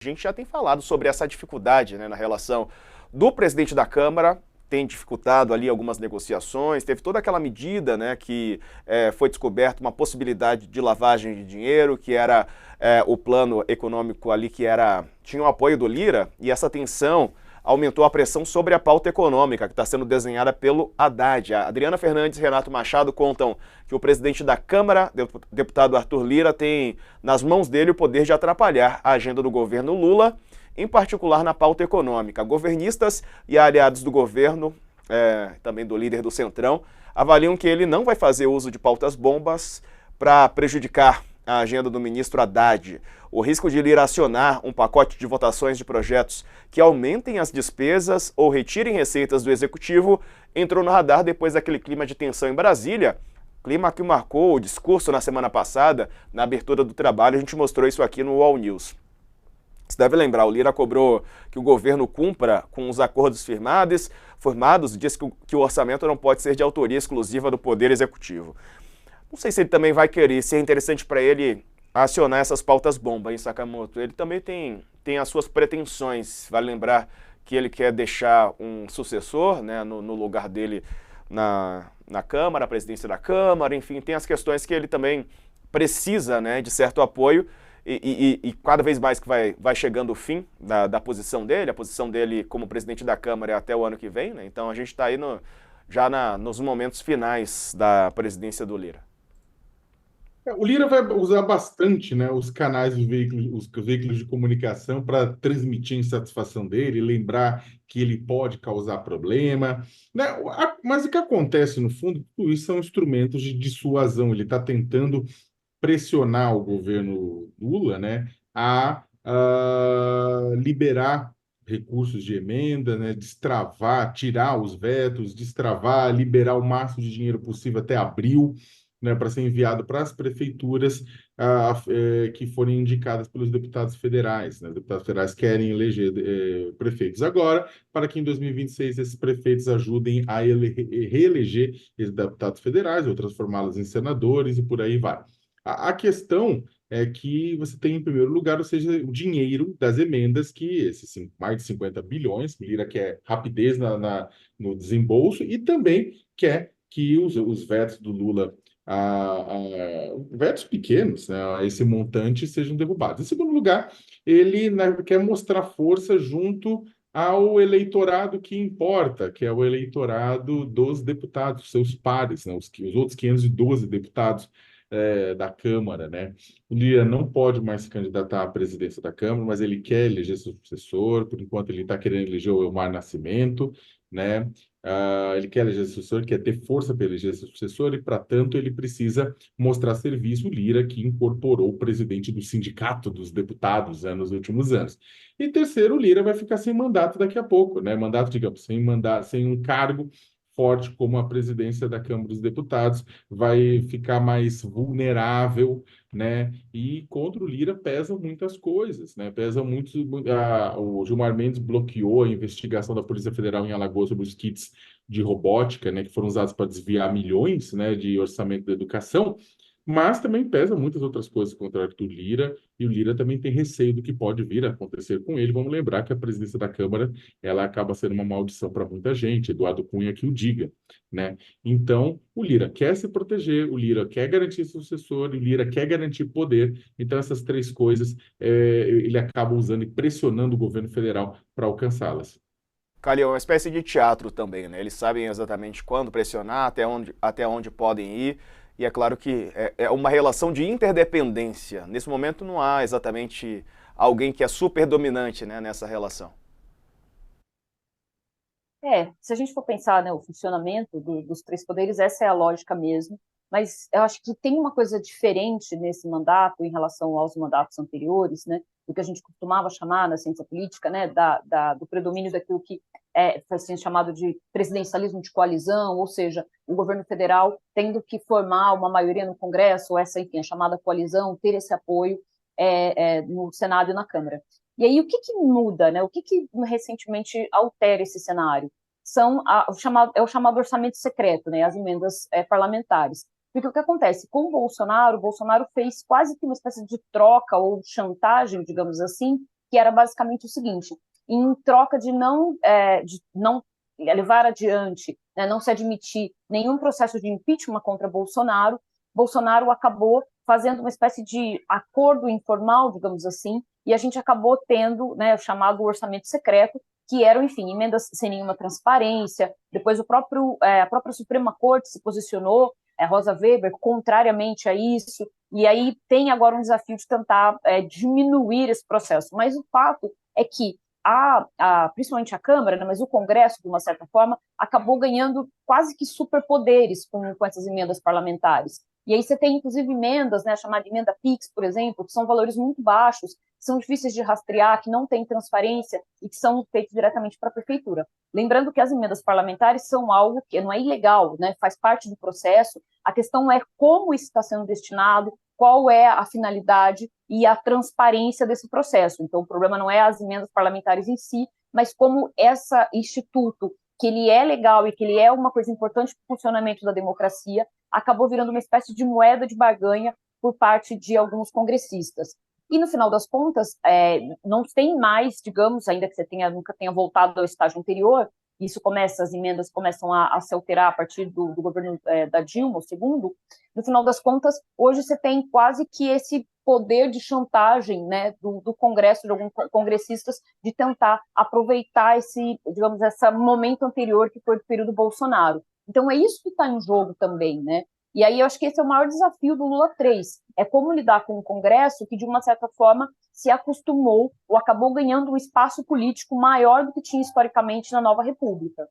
A gente já tem falado sobre essa dificuldade, né, na relação do presidente da Câmara, tem dificultado ali algumas negociações, teve toda aquela medida, né, que foi descoberta uma possibilidade de lavagem de dinheiro, que era o plano econômico ali que tinha o apoio do Lira, e essa tensão aumentou a pressão sobre a pauta econômica que está sendo desenhada pelo Haddad. A Adriana Fernandes e Renato Machado contam que o presidente da Câmara, deputado Arthur Lira, tem nas mãos dele o poder de atrapalhar a agenda do governo Lula, em particular na pauta econômica. Governistas e aliados do governo, também do líder do Centrão, avaliam que ele não vai fazer uso de pautas bombas para prejudicar a agenda do ministro Haddad. O risco de Lira acionar um pacote de votações de projetos que aumentem as despesas ou retirem receitas do executivo entrou no radar depois daquele clima de tensão em Brasília, clima que marcou o discurso na semana passada, na abertura do trabalho. A gente mostrou isso aqui no All News. Você deve lembrar, o Lira cobrou que o governo cumpra com os acordos firmados, diz que o orçamento não pode ser de autoria exclusiva do Poder Executivo. Não sei se ele também vai querer, se é interessante para ele acionar essas pautas bomba, hein, Sakamoto? Ele também tem as suas pretensões. Vale lembrar que ele quer deixar um sucessor, né, no lugar dele na Câmara, a presidência da Câmara, enfim, tem as questões que ele também precisa, né, de certo apoio e cada vez mais que vai chegando o fim da posição dele, a posição dele como presidente da Câmara é até o ano que vem, né, então a gente está aí nos momentos finais da presidência do Lira. O Lira vai usar bastante, né, os canais dos veículos, os veículos de comunicação para transmitir a insatisfação dele, lembrar que ele pode causar problema, né? Mas o que acontece, no fundo, tudo isso são instrumentos de dissuasão. Ele está tentando pressionar o governo Lula, né, a liberar recursos de emenda, né, destravar, tirar os vetos, destravar, liberar o máximo de dinheiro possível até abril, né, para ser enviado para as prefeituras que forem indicadas pelos deputados federais. Né? Os deputados federais querem eleger prefeitos agora, para que em 2026 esses prefeitos ajudem a reeleger esses deputados federais, ou transformá-los em senadores e por aí vai. A questão é que você tem, em primeiro lugar, ou seja, o dinheiro das emendas, que esses mais de 50 bilhões, Lira quer rapidez no desembolso e também quer que os vetos do Lula, vetos pequenos, né, a esse montante, sejam derrubados. Em segundo lugar, ele, né, quer mostrar força junto ao eleitorado que importa, que é o eleitorado dos deputados, seus pares, né, os outros 512 deputados da Câmara, né? O Lira não pode mais se candidatar à presidência da Câmara, mas ele quer eleger seu sucessor. Por enquanto, ele está querendo eleger o Elmar Nascimento, né? Ele quer eleger seu sucessor, quer ter força para eleger seu sucessor e, para tanto, ele precisa mostrar serviço. O Lira, que incorporou o presidente do Sindicato dos Deputados, né, nos últimos anos. E terceiro, o Lira vai ficar sem mandato daqui a pouco, né? Mandato, digamos, sem um cargo forte como a presidência da Câmara dos Deputados, vai ficar mais vulnerável, né? E contra o Lira pesam muitas coisas, né? Pesa muito. O Gilmar Mendes bloqueou a investigação da Polícia Federal em Alagoas sobre os kits de robótica, né? Que foram usados para desviar milhões, né? De orçamento da educação. Mas também pesa muitas outras coisas contra o Arthur Lira, e o Lira também tem receio do que pode vir a acontecer com ele. Vamos lembrar que a presidência da Câmara, ela acaba sendo uma maldição para muita gente, Eduardo Cunha que o diga, né? Então, o Lira quer se proteger, o Lira quer garantir sucessor, o Lira quer garantir poder. Então, essas três coisas ele acaba usando e pressionando o governo federal para alcançá-las. Calil, é uma espécie de teatro também, né? Eles sabem exatamente quando pressionar, até onde podem ir. E é claro que é uma relação de interdependência. Nesse momento não há exatamente alguém que é super dominante, né, nessa relação. Se a gente for pensar, né, o funcionamento dos três poderes, essa é a lógica mesmo, mas eu acho que tem uma coisa diferente nesse mandato em relação aos mandatos anteriores, né, do que a gente costumava chamar na ciência política, né, do predomínio daquilo que foi sendo chamado de presidencialismo de coalizão, ou seja, o governo federal tendo que formar uma maioria no Congresso, ou essa, enfim, a chamada coalizão, ter esse apoio no Senado e na Câmara. E aí, o que muda, né? O que recentemente altera esse cenário? É o chamado orçamento secreto, né? As emendas parlamentares. Porque o que acontece? O Bolsonaro fez quase que uma espécie de troca ou chantagem, digamos assim, que era basicamente o seguinte: em troca de não levar adiante, né, não se admitir nenhum processo de impeachment contra Bolsonaro, Bolsonaro acabou fazendo uma espécie de acordo informal, digamos assim, e a gente acabou tendo, né, o chamado orçamento secreto, que eram, enfim, emendas sem nenhuma transparência. Depois a própria Suprema Corte se posicionou, Rosa Weber, contrariamente a isso, e aí tem agora um desafio de tentar diminuir esse processo. Mas o fato é que principalmente a Câmara, né, mas o Congresso, de uma certa forma, acabou ganhando quase que superpoderes com essas emendas parlamentares. E aí você tem, inclusive, emendas, né, chamada emenda PIX, por exemplo, que são valores muito baixos, que são difíceis de rastrear, que não têm transparência e que são feitos diretamente para a prefeitura. Lembrando que as emendas parlamentares são algo que não é ilegal, né, faz parte do processo. A questão é como isso está sendo destinado, qual é a finalidade e a transparência desse processo. Então, o problema não é as emendas parlamentares em si, mas como esse instituto, que ele é legal e que ele é uma coisa importante para o funcionamento da democracia, acabou virando uma espécie de moeda de barganha por parte de alguns congressistas. E, no final das contas, não tem mais, digamos, ainda que você nunca tenha voltado ao estágio anterior, as emendas começam a se alterar a partir do governo da Dilma, o segundo. No final das contas, hoje você tem quase que esse poder de chantagem, né, do Congresso, de alguns congressistas, de tentar aproveitar esse momento anterior que foi do período Bolsonaro. Então é isso que está em jogo também, né? E aí eu acho que esse é o maior desafio do Lula 3, é como lidar com um Congresso que, de uma certa forma, se acostumou ou acabou ganhando um espaço político maior do que tinha historicamente na Nova República.